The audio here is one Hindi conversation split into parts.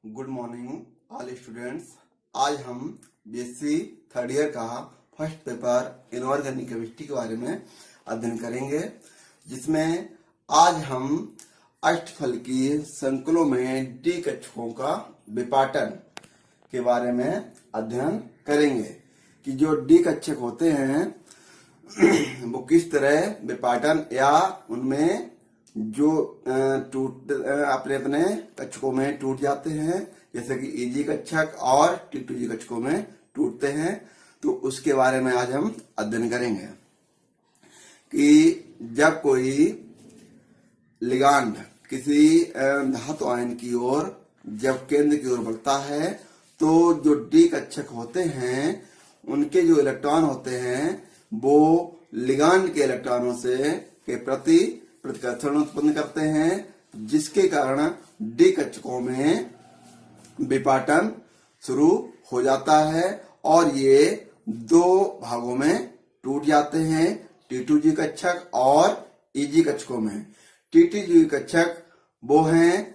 Good morning all students. आज हम बीएससी थर्ड ईयर का फर्स्ट पेपर इनऑर्गेनिक केमिस्ट्री के बारे में अध्ययन करेंगे, जिसमें आज हम अष्टफलकीय संकुलों में डी कक्षकों का विपाटन के बारे में अध्ययन करेंगे कि जो डी कक्षक होते हैं वो किस तरह विपाटन या उनमें जो अपने अपने कक्षकों में टूट जाते हैं, जैसे कि ईजी कक्षक और टी2जी कक्षकों में टूटते हैं। तो उसके बारे में आज हम अध्ययन करेंगे कि जब कोई लिगांड किसी धातु आयन की ओर जब केंद्र की ओर बढ़ता है तो जो डी कक्षक होते हैं उनके जो इलेक्ट्रॉन होते हैं वो लिगांड के इलेक्ट्रॉनों से के प्रति प्रतिकर्षण उत्पन्न करते हैं, जिसके कारण डी कक्षकों में विपाटन शुरू हो जाता है और ये दो भागों में टूट जाते हैं, टी2जी कक्षक और ईजी कक्षकों में। टी2जी कक्षक वो हैं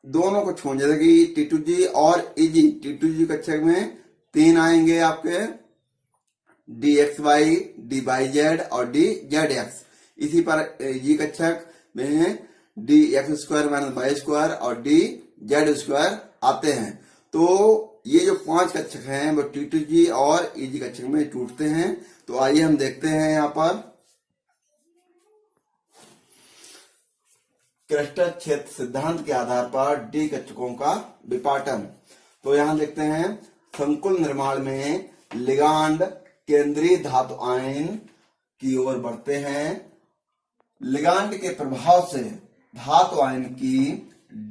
दोनों को छोड़, जैसे कि टी2जी और ईजी। टी2जी कक्षक में तीन आएंगे आपके DXY, DYZ और DZX। इसी पर जी कक्षक में DX² - Y² और DZ² आते हैं। तो ये जो पांच कक्षक हैं वो टी2जी और ईजी कक्षक में टूटते हैं। तो आइए हम देखते हैं यहाँ पर क्लस्टर क्षेत्र सिद्धांत के आधार पर डी कक्षकों का विपाटन। तो यहाँ देखते हैं संकुल निर्माण में लिगांड केंद्रीय धातु आयन की ओर बढ़ते हैं। लिगांड के प्रभाव से धातु आयन की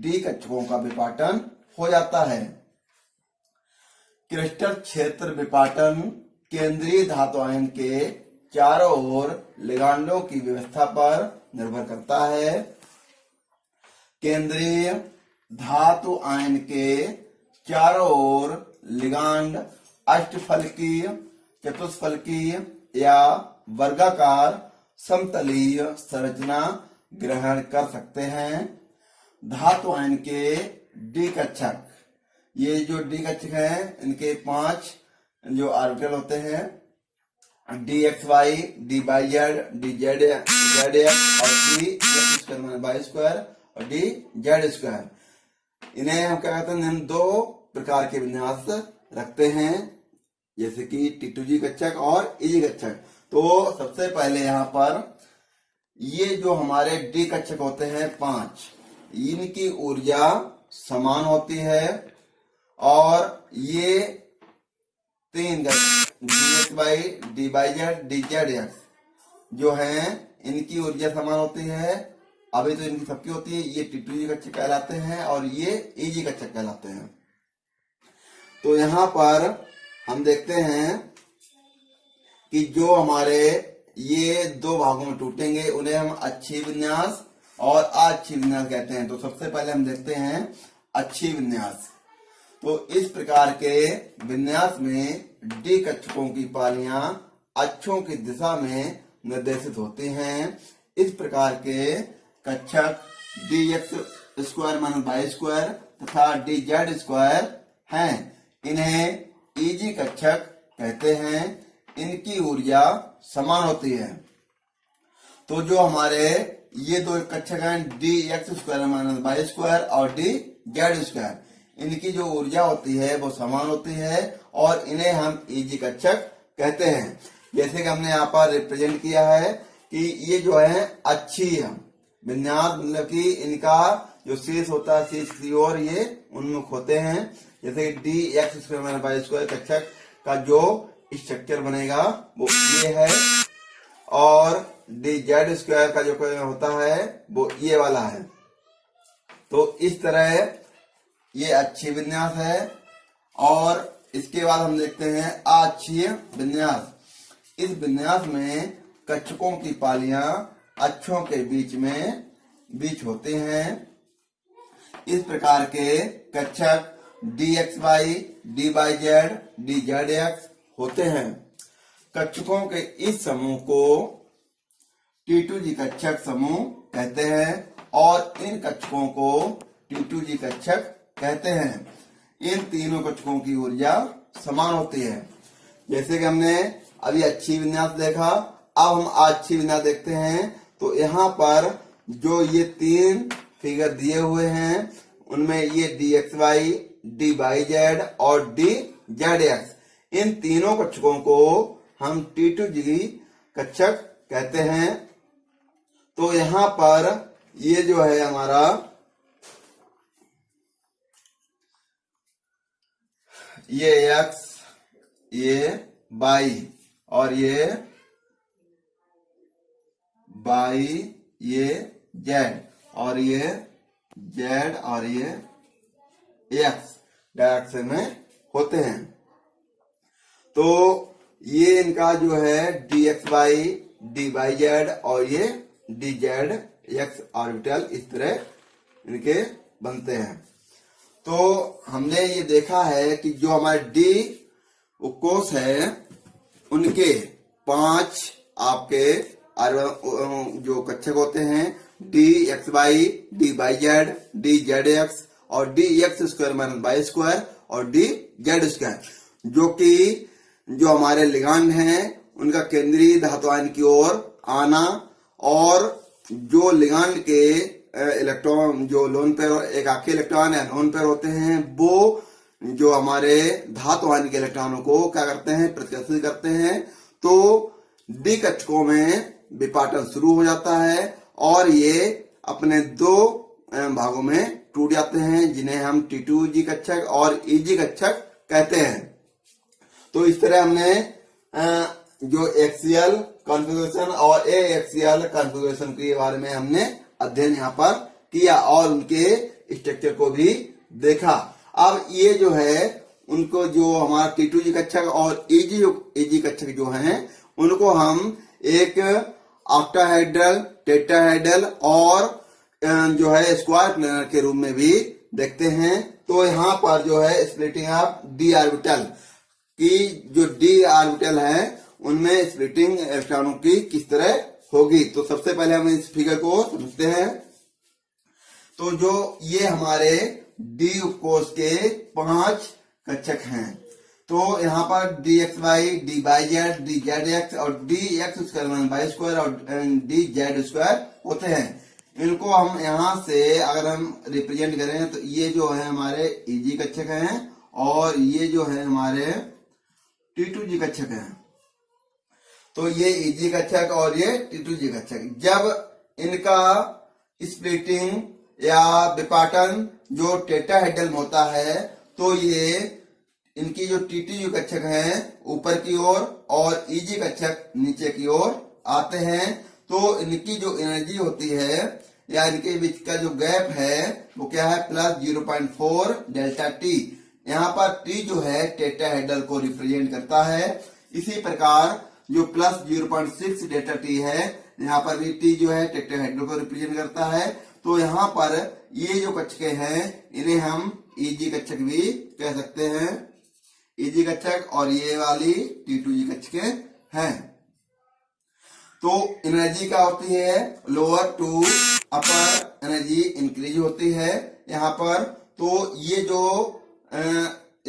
डी कक्षकों का विपाटन हो जाता है। क्लस्टर क्षेत्र विपाटन केंद्रीय धातु आयन के चारों ओर लिगांडों की व्यवस्था पर निर्भर करता है। केंद्रीय धातु आयन के चारों ओर लिगांड अष्टफलकीय, चतुष्फलकीय या वर्गाकार समतलीय संरचना ग्रहण कर सकते हैं। धातु आयन के डी कक्षक, ये जो डी कक्षक हैं इनके पांच जो ऑर्बिटल होते हैं DXY, DYZ, DZX और DX² और DZ²। इन्हें हम क्या कहते हैं, हम दो प्रकार के विन्यास रखते हैं, जैसे कि टी2जी कक्षक और ईजी कक्षक। तो सबसे पहले यहाँ पर ये जो हमारे डी कक्षक होते हैं पांच, इनकी ऊर्जा समान होती है और ये तीन DXY, DYZ, DZX जो हैं इनकी ऊर्जा समान होती है। अभी तो इनकी सबकी होती है। ये टी2जी कक्षक कहलाते हैं और ये ईजी कक्षक कहलाते हैं। तो यहाँ पर हम देखते हैं कि जो हमारे ये दो भागों में टूटेंगे उन्हें हम अच्छी विन्यास और अच्छी विन्यास कहते हैं। तो सबसे पहले हम देखते हैं अच्छी विन्यास। तो इस प्रकार के विन्यास में डी कक्षकों की पालियां अक्षों की दिशा में निर्देशित होती हैं। इस प्रकार के कक्षक DX² - Y² तथा DZ² हैं। इन्हें ईजी कक्षक कहते हैं। इनकी ऊर्जा समान होती है। तो जो हमारे ये दो कक्षक हैं DX² - Y² और DZ², इनकी जो ऊर्जा होती है वो समान होती है और इन्हें हम ईजी कक्षक कहते हैं। जैसे कि हमने यहाँ पर रिप्रेजेंट किया है कि ये जो है अच्छी विन्यास, मतलब कि इनका जो शीर्ष होता है शीर्ष की ओर ये उन्मुख होते हैं। जैसे कि DX² - Y² कक्षक का जो स्ट्रक्चर बनेगा वो ये है और DZ² का जो होता है वो ये वाला है। तो इस तरह ये अच्छी विन्यास है। और इसके बाद हम देखते हैं अक्षीय विन्यास। इस विन्यास में कक्षकों की पालियां अक्षों के बीच होते हैं। इस प्रकार के कक्षक DXY, DYZ, DZX होते हैं। कक्षकों के इस समूह को टी2जी कक्षक समूह कहते हैं और इन कक्षकों को टी2जी कक्षक कहते हैं। इन तीनों कक्षकों की ऊर्जा समान होती है। जैसे कि हमने अभी अच्छी विन्यास देखा, अब हम अच्छी विन्यास देखते हैं। तो यहाँ पर जो ये तीन फिगर दिए हुए हैं उनमें ये dxy, dyz और dzx, इन तीनों कक्षकों को हम T2G कक्षक कहते हैं। तो यहाँ पर ये जो है हमारा ये x, ये y और ये y, ये z और ये z और ये x डायरेक्शन में होते हैं। तो ये इनका जो है dxy, dyz और ये dzx ऑर्बिटल इस तरह इनके बनते हैं। तो हमने ये देखा है कि जो हमारे डी कोष है उनके 5 आपके जो कक्षक होते हैं, dxy, dyz, dzx और dx square minus Y square और dz स्क्वायर, जो कि जो हमारे लिगांड हैं उनका केंद्रीय धातु आयन की ओर आना और जो लिगांड के इलेक्ट्रॉन जो लोन पेयर एकाकी इलेक्ट्रॉन या लोन पेयर होते हैं वो जो हमारे धातु आयन के इलेक्ट्रॉनों को क्या करते हैं, प्रतिकर्षित करते हैं। तो डी कक्षकों में विपाटन शुरू हो जाता है और ये अपने 2 भागों में टूट जाते हैं, जिन्हें हम T2G कक्षक और EG कक्षक कहते हैं। तो इस तरह हमने जो एक्सियल कॉन्फ़िगरेशन और ए एक्सियल कॉन्फ़िगरेशन के बारे में हमने अध्ययन यहाँ पर किया और उनके स्ट्रक्चर को भी देखा। अब ये जो है उनको जो हमारा T2G कक्षक और EG कक्षक जो हैं उनको हम एक ऑक्टाहेड्रल, टेट्राहेड्रल और जो है स्क्वायर प्लेनर के रूप में भी देखते हैं। तो यहाँ पर जो है स्प्लिटिंग ऑफ डी ऑर्बिटल की जो डी ऑर्बिटल है उनमें स्प्लिटिंग इलेक्ट्रॉनों की किस तरह होगी। तो सबसे पहले हम इस फिगर को समझते हैं। तो जो ये हमारे डी उपकोष के 5 कक्षक हैं, तो यहाँ पर dxy, dyz, dzx और dx square minus Y square और dz स्क्वायर होते हैं। इनको हम यहाँ से अगर हम रिप्रेजेंट करें तो ये जो है हमारे EG कक्षक हैं और ये जो है हमारे T2G कक्षक हैं। तो ये EG कक्षक और ये T2G कक्षक, जब इनका स्प्लिटिंग या विपाटन जो टेट्राहेड्रल में होता है तो ये इनकी जो T2G कक्षक हैं ऊपर की ओर और EG कक्षक नीचे की ओर आते हैं। तो इनकी जो एनर्जी होती है या इनके बीच का जो गैप है वो क्या है, प्लस 0.4 डेल्टा टी। यहाँ पर टी जो है टेट्राहेड्रल को रिप्रेजेंट करता है। इसी प्रकार जो प्लस 0.6 डेल्टा टी है यहाँ पर भी टी जो है टेट्राहेड्रल को रिप्रेजेंट करता है। तो यहाँ पर ये जो कक्षकें हैं इन्हें हम EG कक्षक भी कह सकते हैं, EG कक्षक, और ये वाली T2G कक्षकें हैं। तो एनर्जी क्या होती है, lower to upper energy increase होती है यहाँ पर। तो ये जो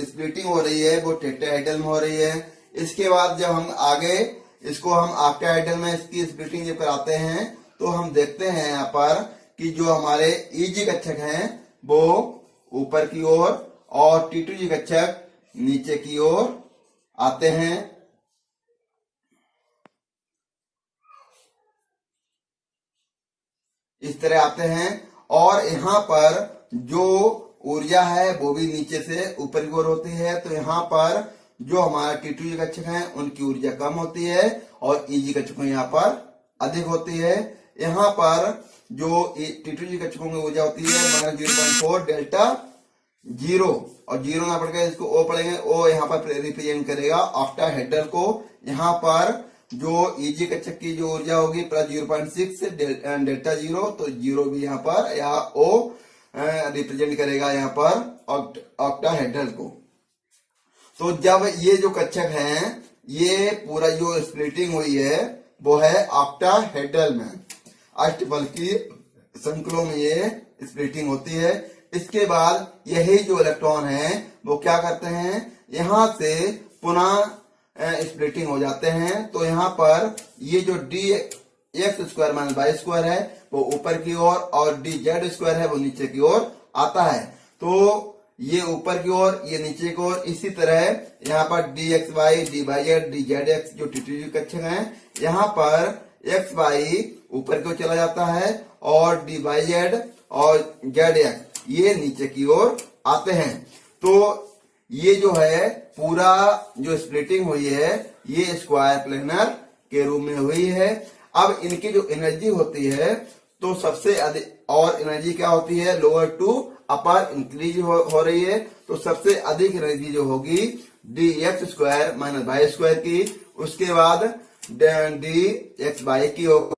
स्प्लिटिंग हो रही है वो टेट्राहेड्रल में हो रही है। इसके बाद जब हम आगे इसको हम ऑक्टाहेड्रल में इसकी स्प्लिटिंग जब कराते हैं तो हम देखते हैं यहाँ पर कि जो हमारे EG कक्षक हैं वो ऊपर की ओर और T2G कक्षक नीचे की ओर आते हैं। इस तरह आते हैं और यहाँ पर जो ऊर्जा है वो भी नीचे से ऊपर की ओर होती है। तो यहाँ पर जो हमारा T2G कक्षक हैं उनकी ऊर्जा कम होती है और EG कक्षकों यहाँ पर अधिक होती है। यहाँ पर जो T2G कक्षकों की ऊर्जा होती है -0.4 डेल्टा 0 और 0 ना पड़ गया, इसको O पढ़ेंगे, O यहाँ पर रिप्रेजेंट करेगा ऑक्टाहेड्रल को। यहाँ पर जो EG कक्षक की जो ऊर्जा होगी प्लस 0.6 डेल्टा 0, तो 0 भी यहाँ पर या O रिप्रेजेंट करेगा यहाँ पर ऑक्टाहेड्रल को। तो जब ये जो कक्षक हैं ये पूरा जो स्प्लिटिंग हुई है वो है ऑक्टाहेड्रल में, अष्टफलकीय संकुलों में ये स्प्लिटिंग होती है। इसके बाद यही जो इलेक्ट्रॉन है वो क्या करते हैं, यहां से पुनः स्प्लिटिंग हो जाते हैं। तो यहाँ पर ये जो D X square minus Y square है वो ऊपर की ओर और डी जेड स्क्वायर है वो नीचे की ओर आता है। तो ये ऊपर की ओर, ये नीचे की ओर। इसी तरह यहाँ पर D X Y, D Y Z, D Z X जो टी कक्षक हैं, यहाँ पर एक्स वाई ऊपर की ओर चला जाता है और डी वाई जेड और जेड एक्स ये नीचे की ओर आते हैं। तो ये जो है पूरा जो स्प्लिटिंग हुई है ये स्क्वायर प्लेनर के रूप में हुई है। अब इनकी जो एनर्जी होती है तो सबसे अधिक, और एनर्जी क्या होती है, लोअर टू अपर इंक्रीज हो रही है। तो सबसे अधिक एनर्जी जो होगी D X square minus Y square की, उसके बाद डी एक्स वाई की होगी।